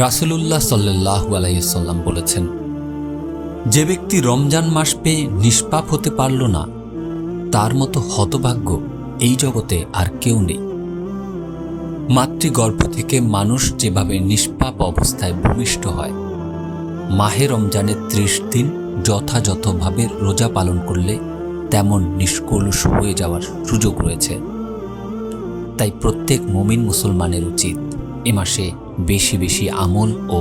রাসূলুল্লাহ সাল্লাল্লাহু আলাইহি ওয়াসাল্লাম বলেছেন, যে ব্যক্তি রমজান মাস পেয়ে নিষ্পাপ হতে পারল না, তার মতো হতভাগ্য এই জগতে আর কেউ নেই। মাতৃগর্ভ থেকে মানুষ যেভাবে নিষ্পাপ অবস্থায় ভূমিষ্ঠ হয়, মাহে রমজানের ৩০ দিন যথাযথভাবে রোজা পালন করলে তেমন নিষ্কলুষ হয়ে যাওয়ার সুযোগ রয়েছে। তাই প্রত্যেক মুমিন মুসলমানের উচিত এ মাসে বেশি বেশি আমল ও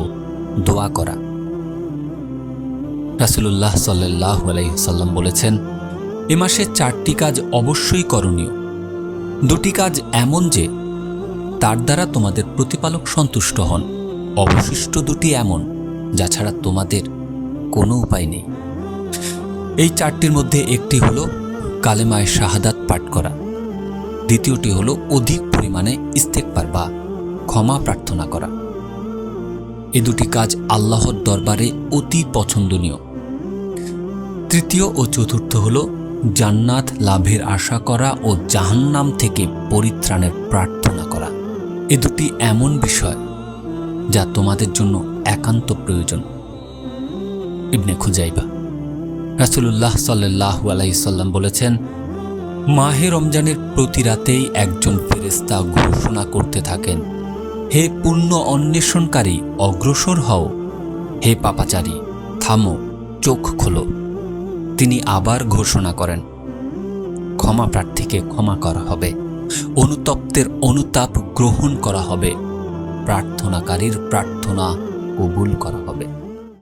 দোয়া করা। রাসূলুল্লাহ সাল্লাল্লাহু আলাইহি ওয়াসাল্লাম বলেছেন, এ মাসে ৪টি কাজ অবশ্যই করণীয়। ২টি কাজ এমন যে তার দ্বারা তোমাদের প্রতিপালক সন্তুষ্ট হন, অবশিষ্ট ২টি এমন যা ছাড়া তোমাদের কোনো উপায় নেই। এই ৪টির মধ্যে একটি হলো কালেমায়ে শাহাদাত পাঠ করা, দ্বিতীয়টি হলো অধিক পরিমাণে ইস্তেগফার বা ক্ষমা প্রার্থনা করা। এই ২টি কাজ আল্লাহর দরবারে অতি পছন্দনীয়। তৃতীয় ও চতুর্থ হলো জান্নাত লাভের আশা করা ও জাহান্নাম থেকে পরিত্রাণের প্রার্থনা করা। এ ২টি এমন বিষয় যা তোমাদের জন্য একান্ত প্রয়োজন। ইবনে খুজাইবা। রাসূলুল্লাহ সাল্লাল্লাহু আলাইহি ওয়াসাল্লাম বলেছেন, মাহে রমজানের প্রতি রাতেই একজন ফেরেশতা ঘোষণা করতে থাকেন, হে পুণ্য অন্বেষণকারী, অগ্রসর হও, হে পাপাচারী, থামো, চোখ খোলো। তিনি আবার ঘোষণা করেন, ক্ষমা প্রার্থীকে ক্ষমা করা হবে, অনুতপ্তের অনুতাপ গ্রহণ করা হবে, প্রার্থনাকারীর প্রার্থনা কবুল করা হবে।